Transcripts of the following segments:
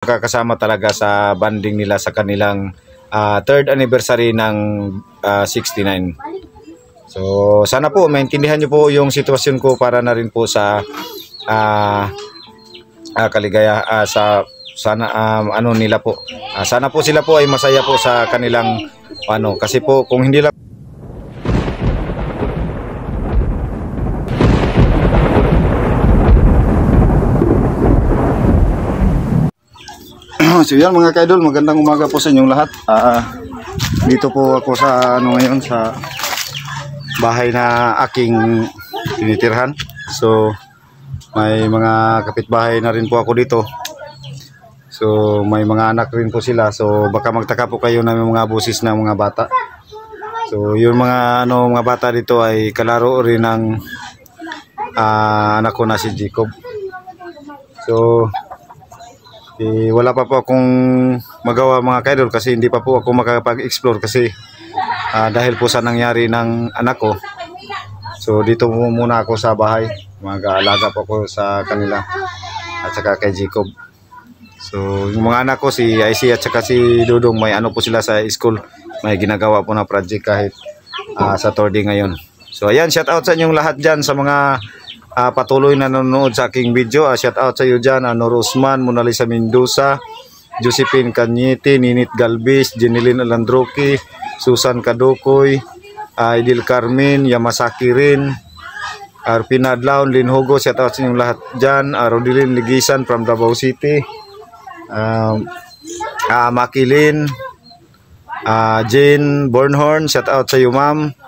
Kakasama talaga sa banding nila sa kanilang third anniversary ng 69. So sana po maintindihan nyo po yung sitwasyon ko para na rin po sa kaligaya sa sana ano nila po. Sana po sila po ay masaya po sa kanilang kasi po kung hindi lang So yan mga kaidol, magandang umaga po sa inyong lahat. Dito po ako sa ngayon sa bahay na aking tinitirhan. So may mga kapitbahay na rin po ako dito. So may mga anak rin po sila. So baka magtaka po kayo na may mga busis na mga bata. So yung mga mga bata dito ay kalaro rin ng anak ko na si Jacob. So wala pa po akong magawa mga kaidol kasi hindi pa po ako makapag-explore kasi dahil po sa nangyari ng anak ko. So dito muna ako sa bahay, mag-aalaga po ako sa kanila at saka kay Jacob. So yung mga anak ko si IC at saka si Dudong, may po sila sa school, may ginagawa po na project kahit sa third day ngayon. So ayan, shout out sa inyong lahat dyan sa mga patuloy na nanonood sa aking video. Shout out sa iyo dyan, Nor Usman, Mona Lisa Mendoza, Josephine Cañete, Ninit Galvez, Jeneline Alandroki, Susan Kadokoy, Idil Carmen, Yamasaki rin, Arpina Adlaon, Lin Hugo. Shout out sa inyong lahat dyan. Rodilin Ligisan from Davao City, Makilin, Jane Bornhorn. Shout out sa iyo ma'am.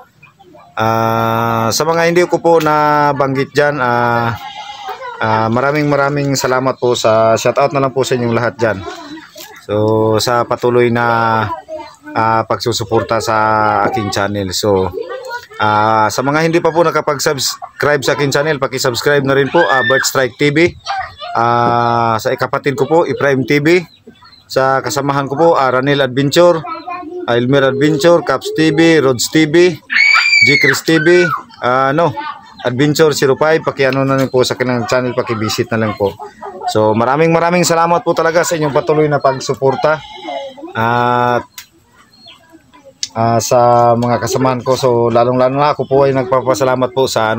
Sa mga hindi ko po nabanggit dyan, maraming salamat po sa shoutout na lang po sa inyong lahat dyan. So sa patuloy na pagsusuporta sa aking channel. So sa mga hindi pa po nakapag-subscribe sa aking channel, paki-subscribe na rin po. Bird Strike TV, sa ikapatid ko po Iprime TV, sa kasamahan ko po Ranil Adventure, Elmer Adventure, Caps TV, Rods TV, G Chris TV, Adventure 05, pakiano na rin po sa kanilang channel, paki-visit na lang po. So maraming salamat po talaga sa inyong patuloy na pagsuporta at sa mga kasamahan ko. So lalong-lalo na ako po ay nagpapasalamat po sa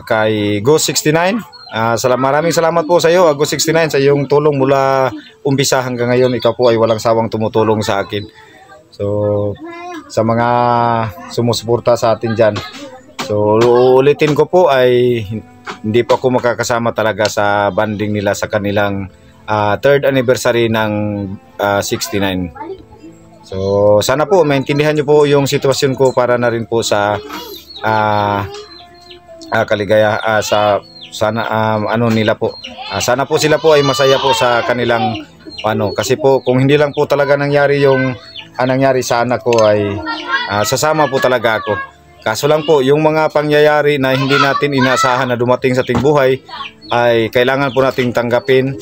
kay Ghost 69. Maraming salamat po sa iyo, Ghost 69, sa iyong tulong mula umpisa hanggang ngayon. Ikaw po ay walang sawang tumutulong sa akin. So sa mga sumusuporta sa atin dyan, so ulitin ko po ay hindi pa ako makakasama talaga sa banding nila sa kanilang third anniversary ng 69. So sana po maintindihan nyo po yung sitwasyon ko para na rin po sa kaligaya sana nila po. Sana po sila po ay masaya po sa kanilang kasi po kung hindi lang po talaga nangyari yung nangyari sa anak ko ay sasama po talaga ako. Kaso lang po yung mga pangyayari na hindi natin inaasahan na dumating sa ating buhay ay kailangan po nating tanggapin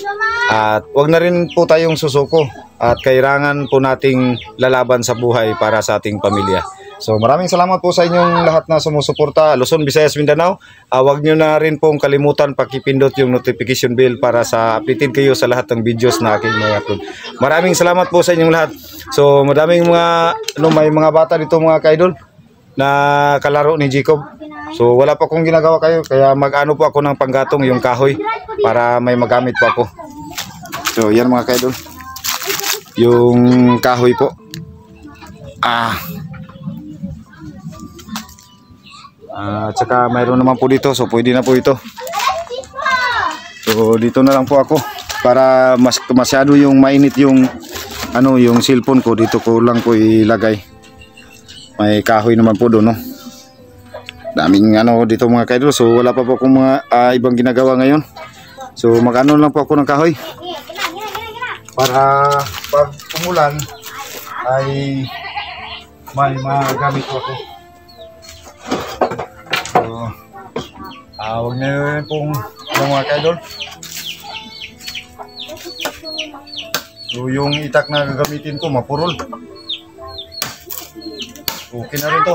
at wag na rin po tayong susuko at kailangan po nating lalaban sa buhay para sa ating pamilya. So maraming salamat po sa inyong lahat na sumusuporta, Luzon, Visayas, Mindanao. Huwag nyo na rin pong kalimutan pakipindot yung notification bell para sa updated kayo sa lahat ng videos na aking mga upload. Maraming salamat po sa inyong lahat. So madaming may mga bata dito mga kaidol na kalaro ni Jacob. So wala pa akong ginagawa kayo, kaya mag-ano po ako ng panggatong yung kahoy para may magamit po ako. So yan mga kaidol, yung kahoy po. At saka mayroon naman po dito, so pwede na po ito. So dito na lang po ako para masyado yung mainit yung yung cellphone ko, dito ko lang po ilagay. May kahoy naman po doon, no. Daming dito mga kaidol. So wala pa po akong mga ibang ginagawa ngayon. So mag-ano lang po ako ng kahoy para pag umulan ay may magamit po ako. Huwag na rin pong mga kaidol. So yung itak na gagamitin ko mapurol. Okay na rin to.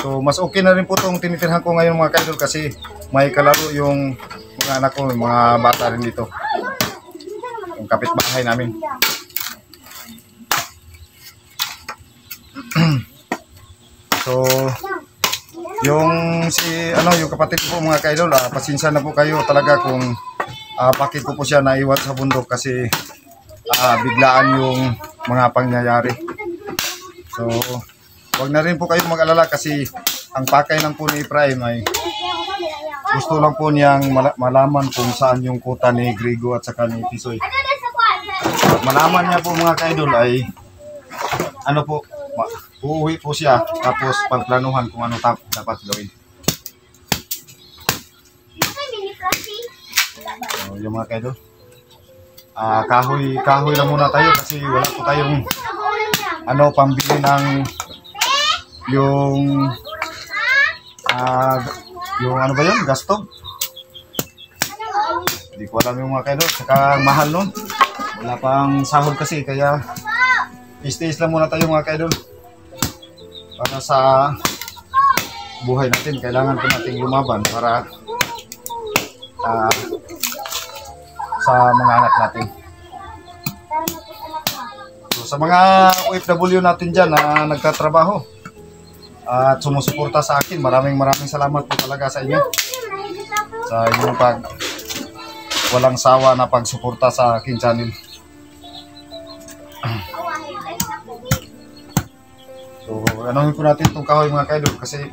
So mas okay na rin po itong tinitirhan ko ngayon mga ka-idol kasi may kalaro yung mga anak ko, yung mga bata rin dito. Yung kapitbahay namin. So yung yung kapatid ko po mga ka-idol, pasensya na po kayo talaga kung bakit ko po siya naiwan sa bundok kasi biglaan yung mga pangyayari. So wag na rin po kayo mag-alala kasi ang pakay lang po ni Efraim ay gusto lang po niyang malaman kung saan yung kuta ni Grigo at saka ni Tisoy. Pag malaman niya po mga ka-idol ay uuwi po siya tapos pagplanuhan kung ano dapat gawin. So, yung mga ka-idol, kahoy lang muna tayo kasi wala po tayong pambili ng yung gas stove. Hindi ko alam yung mga ka-idol, saka mahal nun. Wala pang sahod kasi kaya istis lang muna tayo mga ka-idol. Para sa buhay natin, kailangan po nating lumaban para sa mga anak natin. So, sa mga OFW natin dyan na nagtatrabaho at sumusuporta sa akin, maraming salamat po talaga sa inyo. Sa inyong walang sawa na pagsuporta sa aking channel. So, anuhin po natin itong kahoy mga ka-idol kasi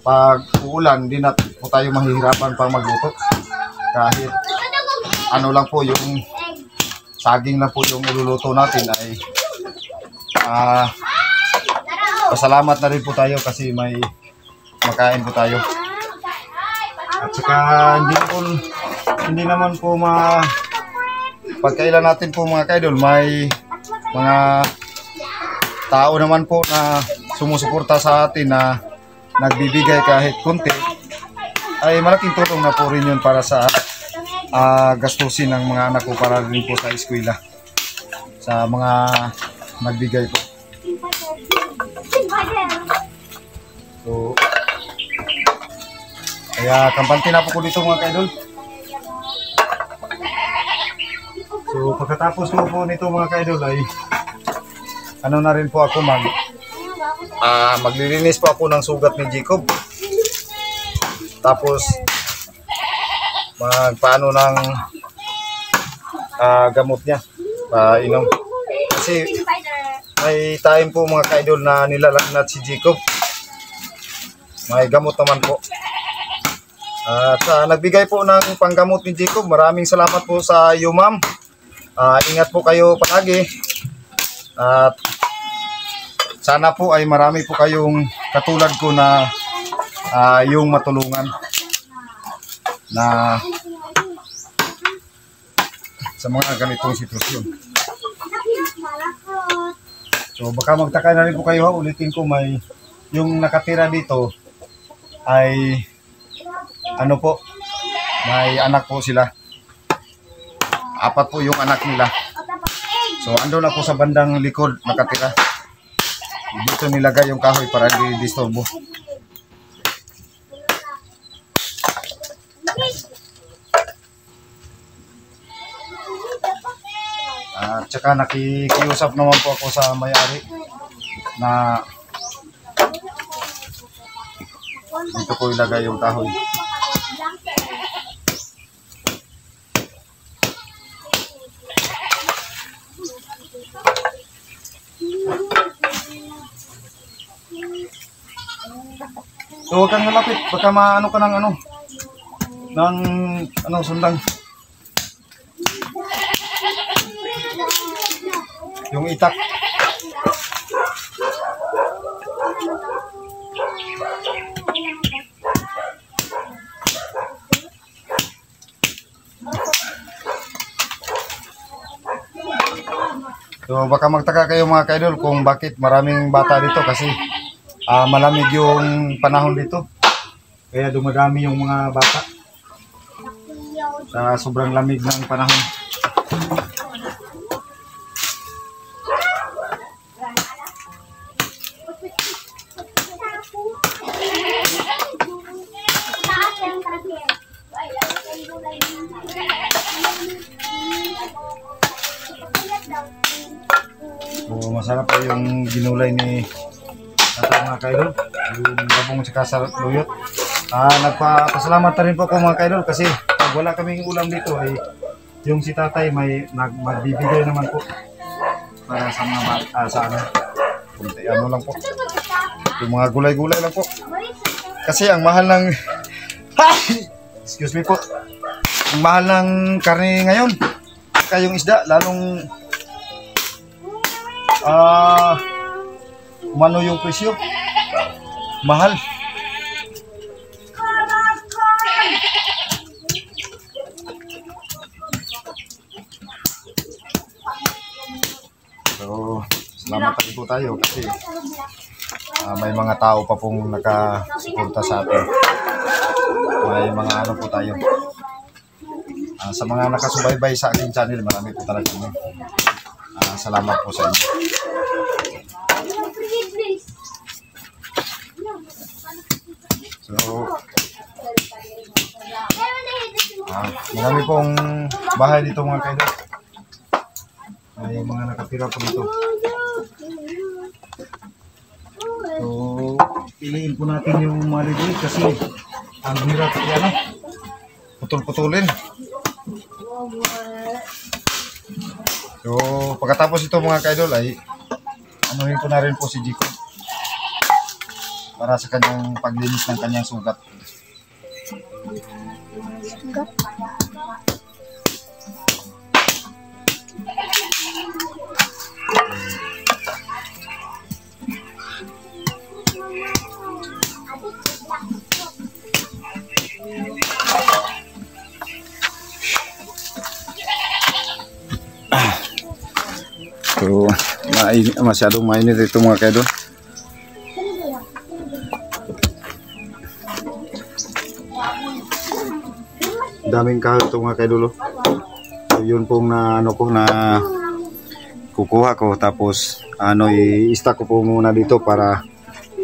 pag uulan, hindi na po tayo mahihirapan pang magluto. Kahit lang po yung saging lang po yung iluluto natin ay pasalamat na rin po tayo kasi may makain po tayo. At saka hindi naman po pagkailan natin po mga ka-idol, may mga tao naman po na sumusuporta sa atin na nagbibigay kahit konti, ay malaking tulong na po rin yun para sa gastusin ng mga anak ko para rin po sa eskwela sa mga nagbigay po. So kaya kampante na po ko dito mga ka-idol. So pagkatapos ko po nito mga ka-idol ay na rin po ako maglilinis po ako ng sugat ni Jacob. Tapos magpaano ng gamot niya inom. Kasi may time po mga ka-idol na nilalagnat si Jacob. May gamot naman po. At nagbigay po ng panggamot ni Jacob. Maraming salamat po sa iyo ma'am. Ingat po kayo palagi. At sana po ay marami po kayong katulad ko na yung matulungan na sa mga ganitong sitwasyon. So baka magtaka na rin po kayo, ulitin ko, may yung nakatira dito ay may anak po sila. 4 po yung anak nila. So ando na po sa bandang likod nakatira. Dito nilagay yung kahoy para hindi disturbo. At saka nakikiusap naman po ako sa may-ari na dito ko ilagay yung kahoy. So huwag kang malapit, baka maano ka ng sundang. Yung itak. So baka magtaka kayo mga ka-idol kung bakit maraming bata dito kasi malamig yung panahon dito. Kaya dumadami yung mga bata sa sobrang lamig ng panahon. So, masarap po yung ginulay ni tatay mga kaidol. Yung babong tsaka sa luyot. Nagpapasalamat na rin po ako mga kaidol kasi pag wala kaming ulam dito ay yung si tatay may magbibigay naman po para sa mga sa ano lang po. Yung mga gulay-gulay lang po. Kasi ang mahal ng excuse me po. Ang mahal ng karne ngayon. Saka yung isda lalong umano yung presyo. Mahal. So, salamat po tayo kasi may mga tao pa pong nakasuporta sa atin. May mga ano po tayo. Sa mga nakasubaybay sa aking channel, marami po talaga po. Salamat po sa inyo. So, marami pong bahay dito mga kaidol. May mga nakatira po dito. So, piliin po natin yung mga libre kasi ang hirap yan, putol-putulin. So, pagkatapos ito mga kaidol ay anuhin ko na rin po si Jico para sa kanyang paglinis ng kanyang sugat. So, masyadong mainit ito mga kaidol. Daming kahoy ito mga kaidol. So, yun pong na kukuha ko tapos i-stack ko po muna dito para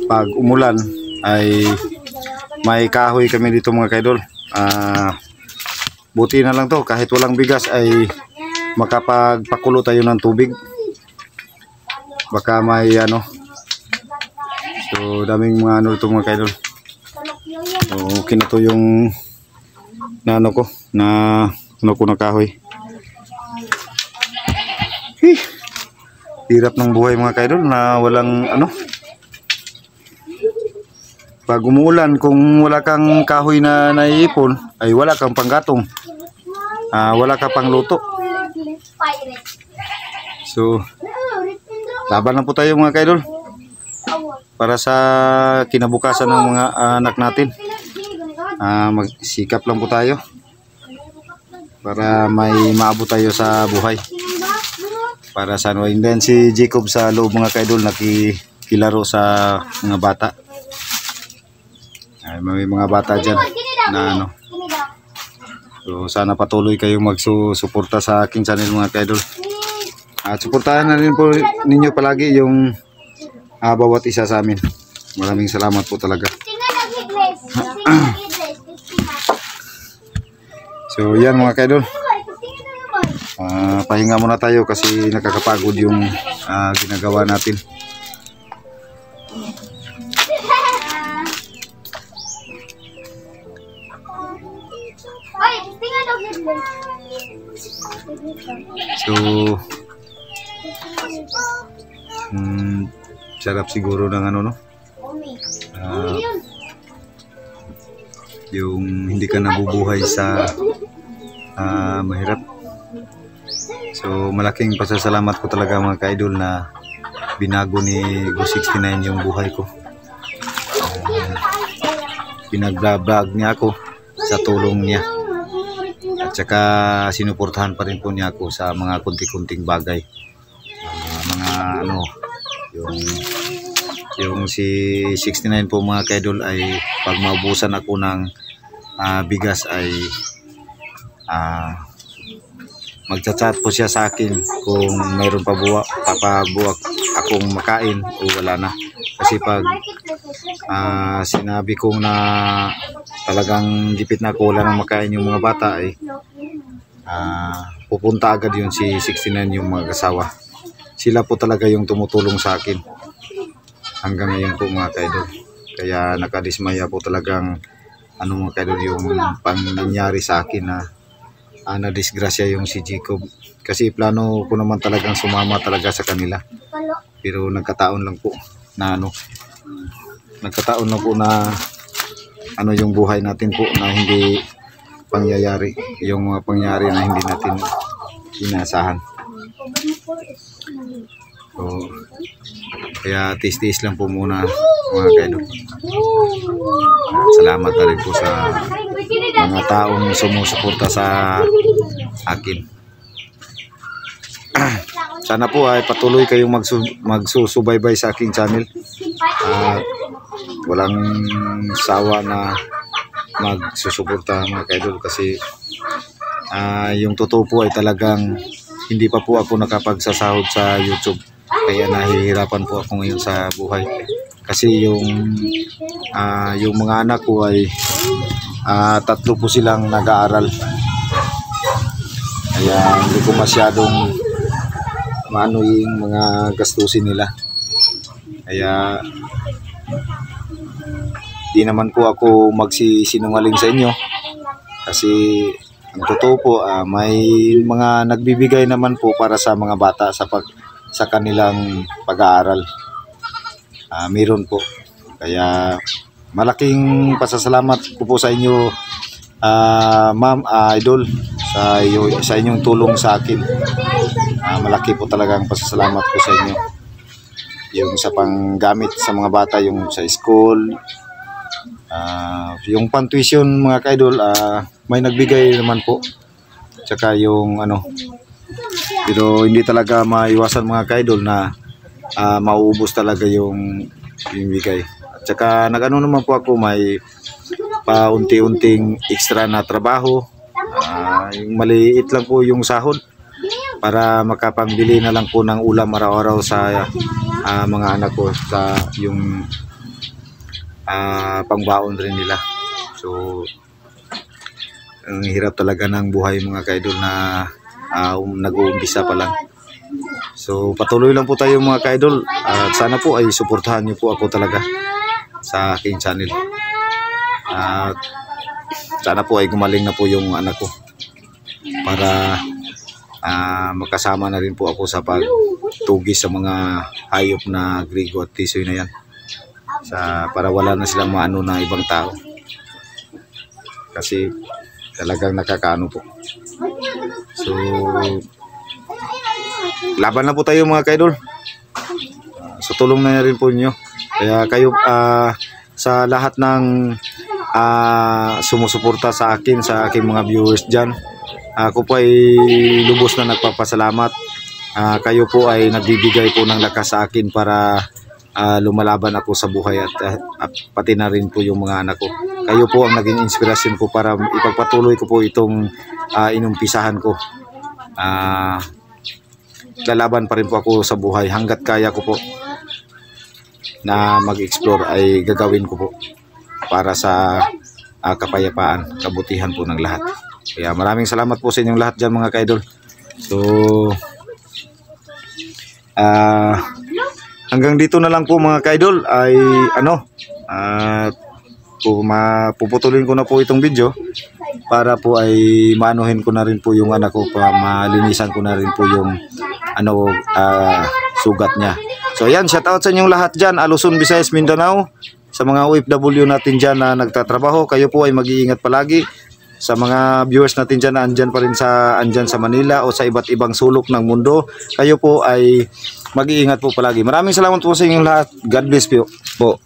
pag umulan ay may kahoy kami dito mga kaidol. Buti na lang to kahit walang bigas ay makapagpakulo tayo ng tubig. Baka may so daming mga ito mga kaidol. So okay na to yung na kahoy. Hirap ng buhay mga kaidol na walang pag umuulan kung wala kang kahoy na naiipon ay wala kang panggatong, wala ka pang luto. So laban lang po tayo mga kaidol para sa kinabukasan ng mga anak natin. Magsikap lang po tayo para may maabot tayo sa buhay. Para sa and then si Jacob sa loob mga kaidol nakikilaro sa mga bata. May mga bata dyan na so sana patuloy kayong magsusuporta sa aking channel mga kaidol. At suportahan na rin po ninyo palagi yung bawat isa sa amin. Maraming salamat po talaga. So yan mga kaidol. Pahinga muna tayo kasi nakakapagod yung ginagawa natin. So sarap siguro ng yung hindi ka nabubuhay sa mahirap. So malaking pasasalamat ko talaga mga kaidol na binago ni Go69 yung buhay ko. Pinag-vlog niya ako sa tulong niya. At saka sinuportahan pa rin po niya ako sa mga kunti-kunting bagay. Yung si 69 po mga kaidol ay pag maubusan ako ng bigas ay magchat-chat po siya sa akin kung mayroon pa papabuwak akong makain o wala na. Kasi pag sinabi kong na talagang gipit na ako, wala nang makain yung mga bata ay pupunta agad yun si 69 yung mga kasawa. Sila po talaga yung tumutulong sa akin hanggang ngayon po mga kaidol. Kaya nakadismaya po talagang mga kaidol yung pangyayari sa akin na nadisgrasya yung si Jacob. Kasi plano ko naman talagang sumama talaga sa kanila. Pero nagkataon lang po na yung buhay natin po na hindi pangyayari, yung mga pangyayari na hindi natin inaasahan. So, kaya tiis-tiis lang po muna mga kaidol. Salamat na rin po sa mga taong sumusuporta sa akin. Sana po ay patuloy kayong magsusubaybay sa aking channel. Walang sawa na magsusuporta mga kaidol, kasi yung totoo po ay talagang hindi pa po ako nakapagsasahod sa YouTube. Kaya nahihirapan po ako ngayon sa buhay. Kasi yung mga anak ko ay 3 po silang nag-aaral. Kaya hindi ko masyadong maano yung mga gastusin nila. Kaya di naman po ako magsisinungaling sa inyo, kasi ang totoo po may mga nagbibigay naman po para sa mga bata sa kanilang pag-aaral. Meron po. Kaya malaking pasasalamat ko po sa inyo, ma'am, idol, sa inyong tulong sa akin. Malaki po talagang pasasalamat ko sa inyo. Yung sa panggamit sa mga bata, yung sa school, yung pan-tuition mga kaidol, may nagbigay naman po. Tsaka yung pero hindi talaga maiwasan mga kaidol na mauubos talaga yung bigay. At saka naman po ako, may paunti-unting extra na trabaho. Yung maliit lang po yung sahod para makapangbili na lang po ng ulam araw-araw sa mga anak ko, sa yung pangbaon rin nila. So ang hirap talaga ng buhay mga kaidol na nag-uumpisa pa lang. So patuloy lang po tayo mga kaidol, at sana po ay suportahan niyo po ako talaga sa aking channel. At sana po ay gumaling na po yung anak ko para magkasama na rin po ako sa pagtugis sa mga hayop na grigo at tisoy na yan, para wala na silang maano na ibang tao, kasi talagang nakakaano po. So laban na po tayo mga kaidol. So tulong na rin po niyo. Kaya kayo sa lahat ng sumusuporta sa akin, sa aking mga viewers dyan, ako po ay lubos na nagpapasalamat. Kayo po ay nagbibigay po ng lakas sa akin para lumalaban ako sa buhay, at pati na rin po yung mga anak ko. Kayo po ang naging inspirasyon ko para ipagpatuloy ko po itong inumpisahan ko. Lalaban pa rin po ako sa buhay hanggat kaya ko po na mag-explore, ay gagawin ko po para sa kapayapaan, kabutihan po ng lahat. Kaya maraming salamat po sa inyong lahat dyan mga kaidol. So hanggang dito na lang po mga kaidol, ay puputulin ko na po itong video para po ay maanuhin ko na rin po yung anak ko, malinisan ko na rin po yung sugat niya. So ayan, shout out sa inyong lahat dyan, Luzon, Visayas, Mindanao, sa mga OFW natin dyan na nagtatrabaho. Kayo po ay mag-iingat palagi. Sa mga viewers natin dyan na andyan pa rin andyan sa Manila o sa iba't ibang sulok ng mundo, kayo po ay mag-iingat po palagi. Maraming salamat po sa inyong lahat. God bless po.